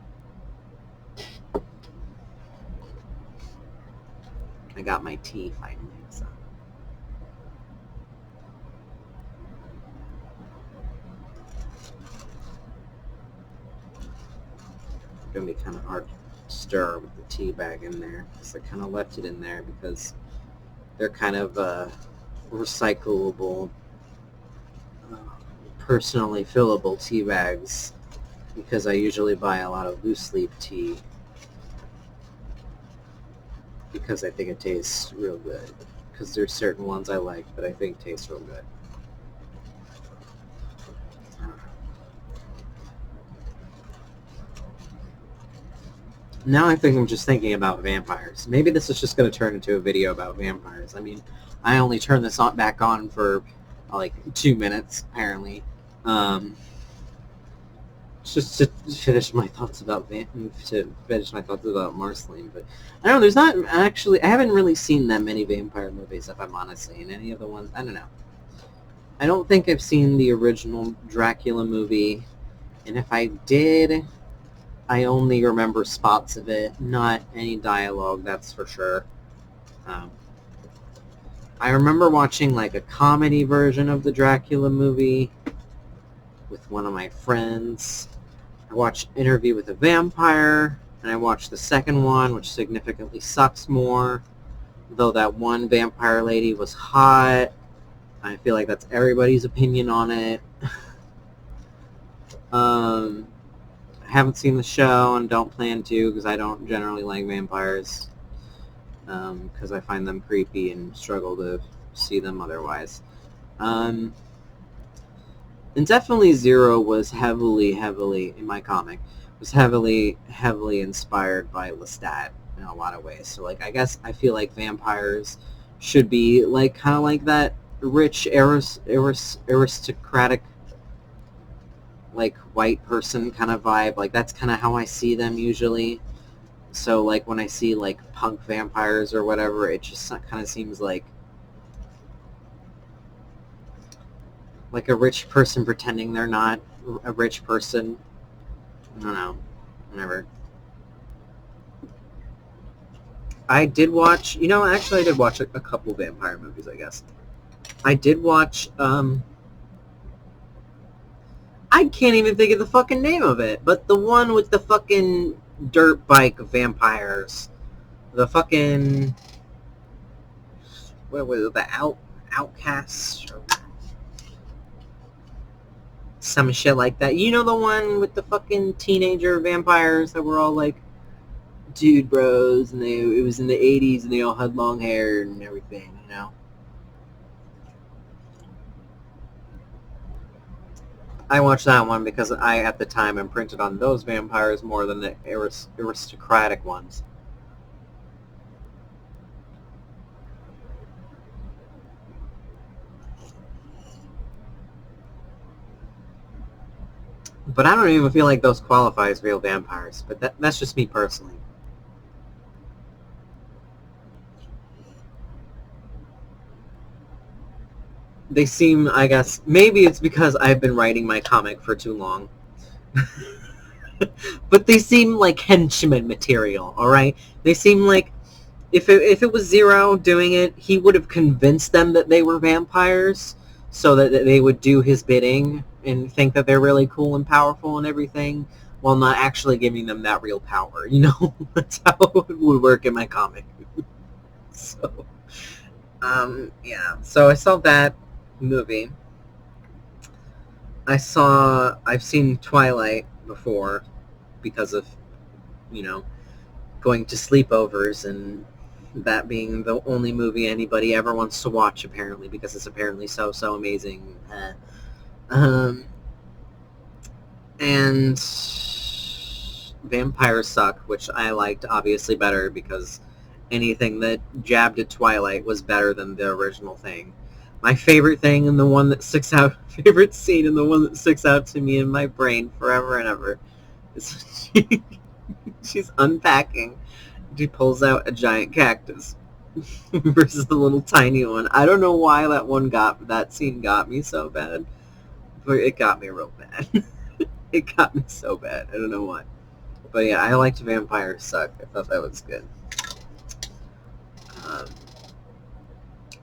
I got my tea finally. So. It's going to be kind of hard to stir with the tea bag in there. So I kind of left it in there because they're kind of recyclable, personally fillable tea bags, because I usually buy a lot of loose leaf tea because I think it tastes real good. Because there's certain ones I like that I think taste real good. Now I think I'm just thinking about vampires. Maybe this is just going to turn into a video about vampires. I mean, I only turned this back on for like 2 minutes, apparently. Just to finish my thoughts about Marceline. But I don't know, there's not actually, I haven't really seen that many vampire movies, if I'm honestly, in any of the ones, I don't know. I don't think I've seen the original Dracula movie, and if I did, I only remember spots of it, not any dialogue, that's for sure. I remember watching like a comedy version of the Dracula movie with one of my friends. I watched Interview with a Vampire, and I watched the second one, which significantly sucks more, though that one vampire lady was hot. I feel like that's everybody's opinion on it. I haven't seen the show and don't plan to because I don't generally like vampires, because I find them creepy and struggle to see them otherwise. And definitely Zero was heavily, in my comic, was heavily inspired by Lestat in a lot of ways. So, like, I guess I feel like vampires should be, like, kind of like that rich, aristocratic, like, white person kind of vibe. Like, that's kind of how I see them usually. So, like, when I see, like, punk vampires or whatever, it just kind of seems like a rich person pretending they're not a rich person. I don't know. Whatever. I did watch, actually I did watch a couple vampire movies, I guess. I did watch, I can't even think of the fucking name of it, but the one with the fucking dirt bike vampires. The fucking, what was it, the Outcasts? Or some shit like that. You know, the one with the fucking teenager vampires that were all like dude bros, and it was in the 80s, and they all had long hair and everything, you know? I watched that one because I, at the time, imprinted on those vampires more than the aristocratic ones. But I don't even feel like those qualify as real vampires. But that's just me personally. They seem, I guess, maybe it's because I've been writing my comic for too long. But they seem like henchman material, alright? They seem like if it was Zero doing it, he would have convinced them that they were vampires, so that they would do his bidding and think that they're really cool and powerful and everything, while not actually giving them that real power. You know, that's how it would work in my comic. So, yeah. So I saw that movie. I've seen Twilight before because of, you know, going to sleepovers and that being the only movie anybody ever wants to watch, apparently, because it's apparently so amazing. And Vampires Suck, which I liked obviously better because anything that jabbed at Twilight was better than the original thing. My favorite thing and the one that sticks out, favorite scene and the one that sticks out to me in my brain forever and ever is she's unpacking. She pulls out a giant cactus versus the little tiny one. I don't know why that scene got me so bad, but it got me real bad. It got me so bad. I don't know why. But yeah, I liked Vampires Suck. I thought that was good.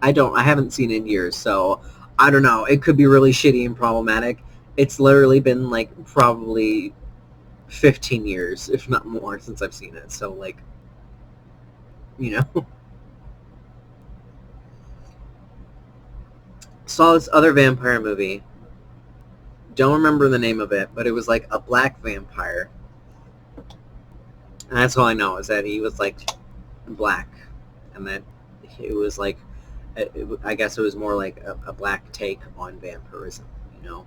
I haven't seen it in years, so I don't know. It could be really shitty and problematic. It's literally been like probably 15 years, if not more, since I've seen it. So like, you know. Saw this other vampire movie. Don't remember the name of it, but it was like a black vampire. And that's all I know, is that he was like black, and that it was like, I guess it was more like a black take on vampirism, you know,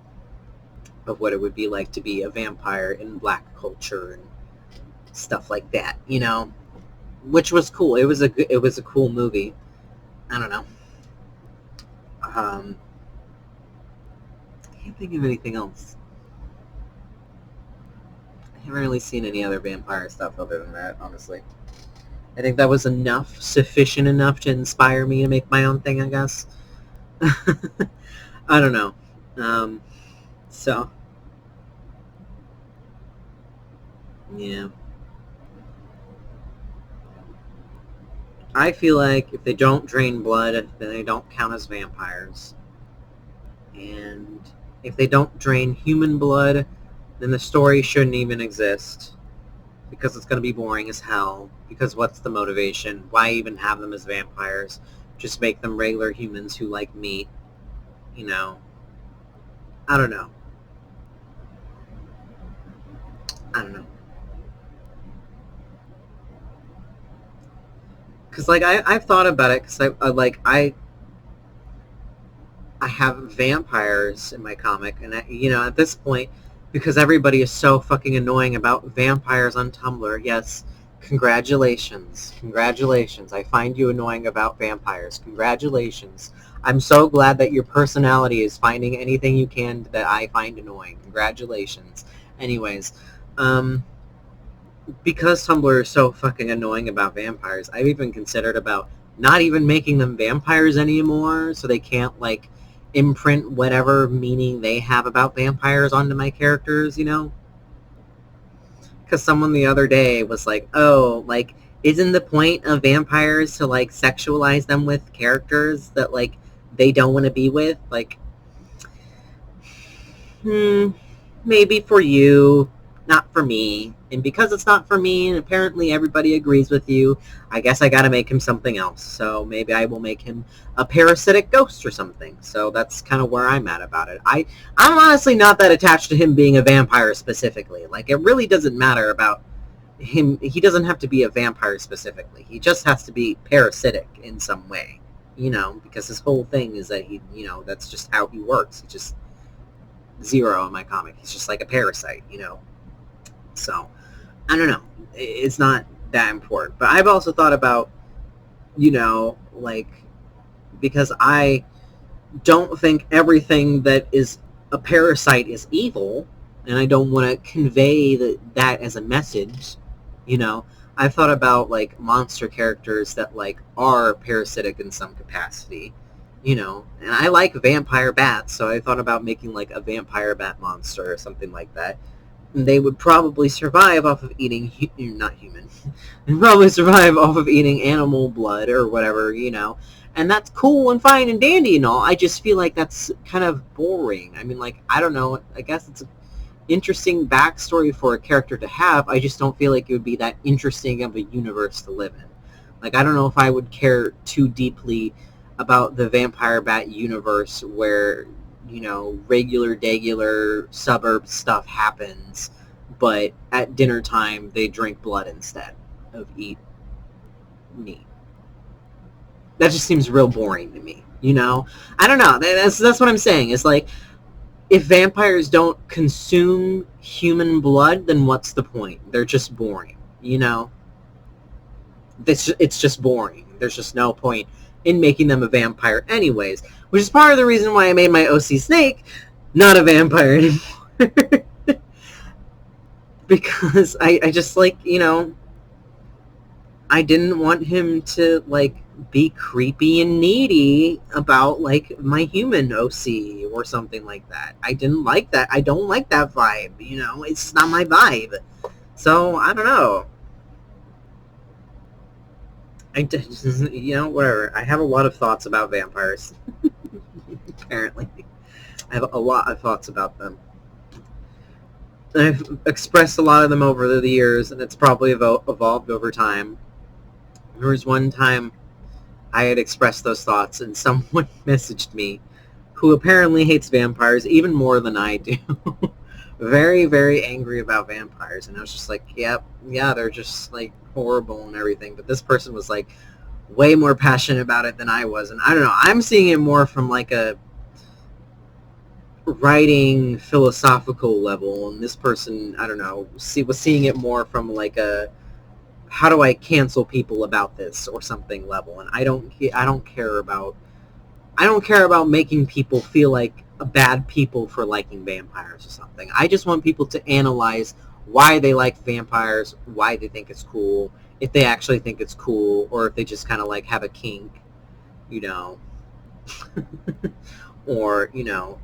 of what it would be like to be a vampire in black culture and stuff like that, you know, which was cool. It was a cool movie. I don't know. I can't think of anything else. I haven't really seen any other vampire stuff other than that, honestly. I think that was sufficient enough to inspire me to make my own thing, I guess. I don't know. So, yeah. I feel like if they don't drain blood, then they don't count as vampires. And if they don't drain human blood, then the story shouldn't even exist. Because it's going to be boring as hell. Because what's the motivation? Why even have them as vampires? Just make them regular humans who like meat. You know? I don't know. Because, like, I've thought about it. Because, I have vampires in my comic. And, you know, at this point, because everybody is so fucking annoying about vampires on Tumblr, yes, congratulations. Congratulations. I find you annoying about vampires. Congratulations. I'm so glad that your personality is finding anything you can that I find annoying. Congratulations. Anyways, because Tumblr is so fucking annoying about vampires, I've even considered about not even making them vampires anymore, so they can't, like, imprint whatever meaning they have about vampires onto my characters, you know? Because someone the other day was like, oh, like, isn't the point of vampires to, like, sexualize them with characters that, like, they don't want to be with? Like, maybe for you, not for me. And because it's not for me, and apparently everybody agrees with you, I guess I gotta make him something else. So maybe I will make him a parasitic ghost or something. So that's kind of where I'm at about it. I'm honestly not that attached to him being a vampire specifically. Like, it really doesn't matter about him. He doesn't have to be a vampire specifically. He just has to be parasitic in some way. You know, because his whole thing is that he, you know, that's just how he works. He just Zero in my comic. He's just like a parasite, you know. So, I don't know. It's not that important. But I've also thought about, you know, like, because I don't think everything that is a parasite is evil, and I don't want to convey that as a message, you know. I've thought about, like, monster characters that, like, are parasitic in some capacity, you know. And I like vampire bats, so I thought about making, like, a vampire bat monster or something like that. they would probably survive off of eating, not human, they'd probably survive off of eating animal blood or whatever, and that's cool and fine and dandy and all. I just feel like that's kind of boring. I mean, like, I don't know, I guess it's an interesting backstory for a character to have. I just don't feel like it would be that interesting of a universe to live in. Like, I don't know if I would care too deeply about the vampire bat universe where, regular suburb stuff happens, but at dinner time they drink blood instead of eat meat. That just seems real boring to me, I don't know. That's what I'm saying. It's like, if vampires don't consume human blood, then what's the point? They're just boring, It's just boring. There's just no point in making them a vampire anyways, which is part of the reason why I made my OC Snake not a vampire anymore. Because I just, like, I didn't want him to, like, be creepy and needy about, like, my human OC or something like that. I didn't like that. I don't like that vibe, It's not my vibe. So, I don't know. Whatever. I have a lot of thoughts about vampires. Apparently. I have a lot of thoughts about them. I've expressed a lot of them over the years, and it's probably evolved over time. There was one time I had expressed those thoughts, and someone messaged me who apparently hates vampires even more than I do. Very, very angry about vampires. And I was just like, yep, yeah, they're just, like, horrible and everything. But this person was, like, way more passionate about it than I was. And I don't know, I'm seeing it more from, like, a writing philosophical level. And this person, I don't know, was seeing it more from, like, a how do I cancel people about this or something level. And I don't care about making people feel like bad people for liking vampires or something. I just want people to analyze why they like vampires, why they think it's cool, if they actually think it's cool, or if they just kind of, like, have a kink, or,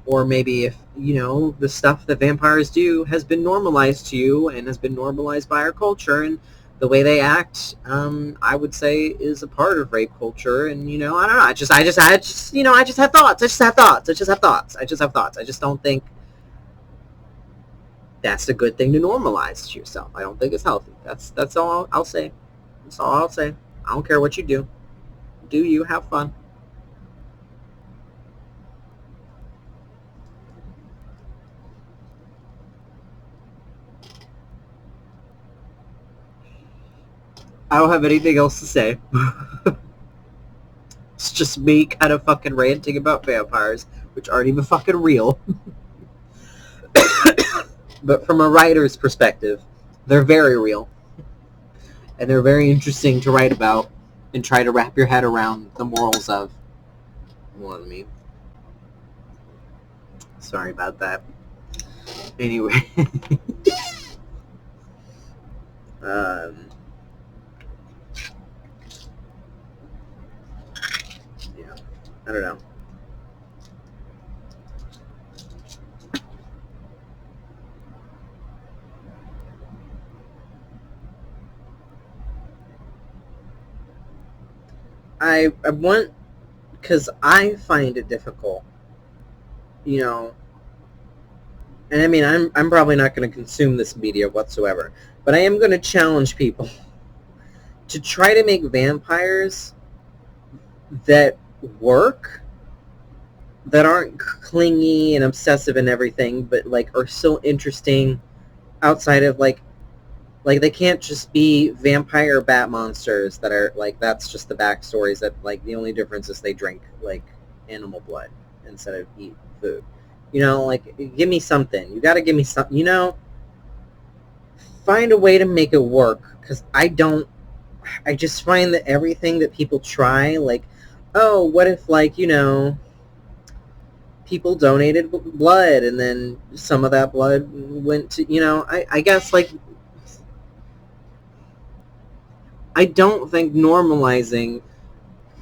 or maybe if, the stuff that vampires do has been normalized to you and has been normalized by our culture, and the way they act, I would say, is a part of rape culture. And, I don't know. I just have thoughts. I just don't think that's a good thing to normalize to yourself. I don't think it's healthy. That's all I'll say. That's all I'll say. I don't care what you do. Do you have fun? I don't have anything else to say. It's just me kind of fucking ranting about vampires, which aren't even fucking real. But from a writer's perspective, they're very real. And they're very interesting to write about and try to wrap your head around the morals of. Well, sorry about that. Anyway. Yeah, I don't know. I want, because I find it difficult, and I mean, I'm probably not going to consume this media whatsoever, but I am going to challenge people to try to make vampires that work, that aren't clingy and obsessive and everything, but, like, are still interesting outside of, like they can't just be vampire bat monsters that are, like, that's just the backstories, that, like, the only difference is they drink, like, animal blood instead of eat food. Like, give me something. You gotta give me something, find a way to make it work, because I just find that everything that people try, like, oh, what if, like, people donated blood, and then some of that blood went to, I guess, like, I don't think normalizing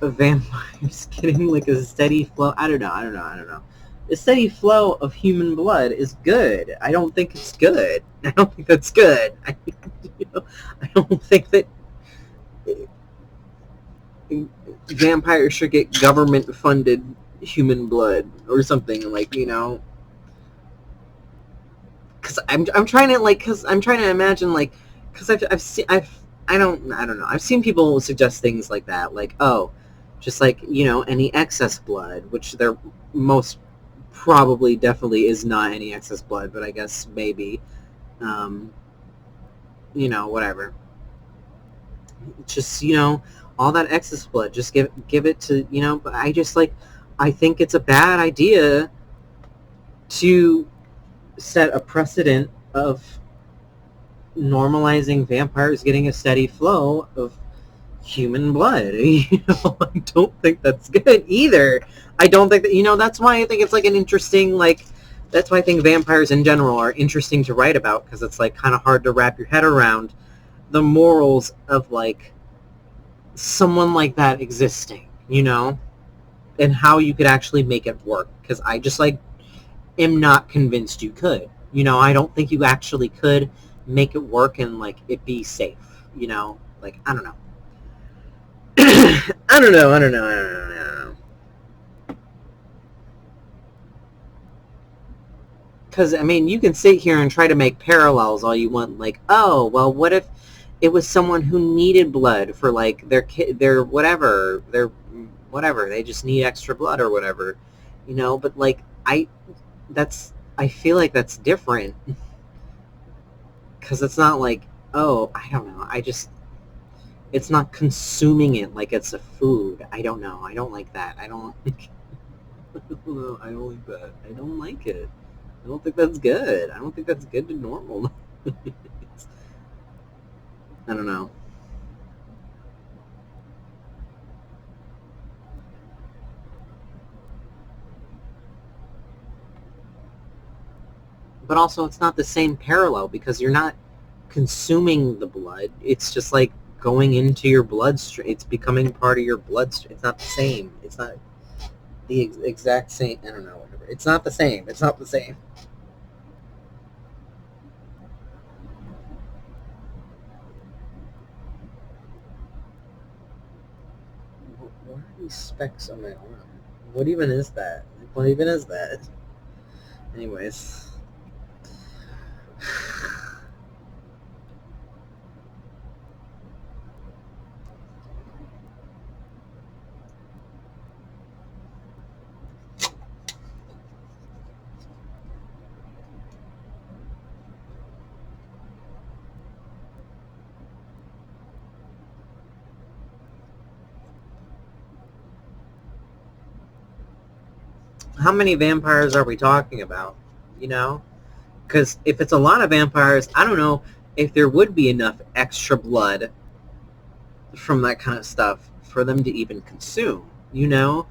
vampires getting, like, a steady flow, I don't know. A steady flow of human blood is good. I don't think it's good. I don't think that's good. I don't think that vampires should get government-funded human blood or something, like, because I'm trying to imagine, like, because I don't know, I've seen people suggest things like that, like, oh, just like, any excess blood, which there most probably definitely is not any excess blood, but I guess maybe, whatever. Just, all that excess blood, just give it to, but I think it's a bad idea to set a precedent of normalizing vampires getting a steady flow of human blood. I don't think that's good either. I don't think that, that's why I think it's like an interesting, like, that's why I think vampires in general are interesting to write about, because it's like kind of hard to wrap your head around the morals of, like, someone like that existing, and how you could actually make it work, because I just, like, am not convinced you could. I don't think you actually could make it work and, like, it be safe, like, I don't know. I don't know. Because, I mean, you can sit here and try to make parallels all you want, like, oh, well, what if it was someone who needed blood for, like, their whatever, they just need extra blood or whatever, but, like, I feel like that's different, because it's not like, oh, I don't know, it's not consuming it like it's a food. I don't know, I don't like that. I don't like that. I don't like it. I don't think that's good. I don't think that's good to normal. I don't know. But also, it's not the same parallel, because you're not consuming the blood. It's just like going into your bloodstream. It's becoming part of your bloodstream. It's not the same. It's not the exact same. I don't know. Whatever. It's not the same. It's not the same. What are these specks on my arm? What even is that? What even is that? Anyways. How many vampires are we talking about? Because if it's a lot of vampires, I don't know if there would be enough extra blood from that kind of stuff for them to even consume. I don't know.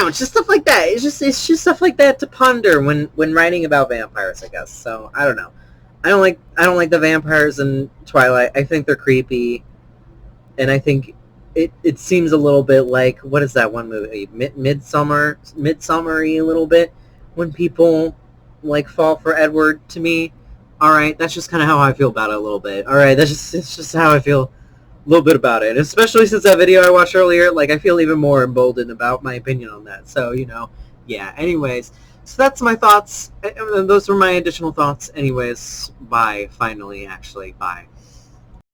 It's just stuff like that. It's just stuff like that to ponder when writing about vampires, I guess. So I don't know. I don't like the vampires in Twilight. I think they're creepy, and I think it seems a little bit like, what is that one movie? Midsummer-y a little bit, when people, like, fall for Edward, to me. Alright, that's just kind of how I feel about it a little bit. Alright, it's just how I feel a little bit about it. Especially since that video I watched earlier, like, I feel even more emboldened about my opinion on that. So, yeah, anyways. So that's my thoughts. Those were my additional thoughts. Anyways, bye, finally, actually, bye.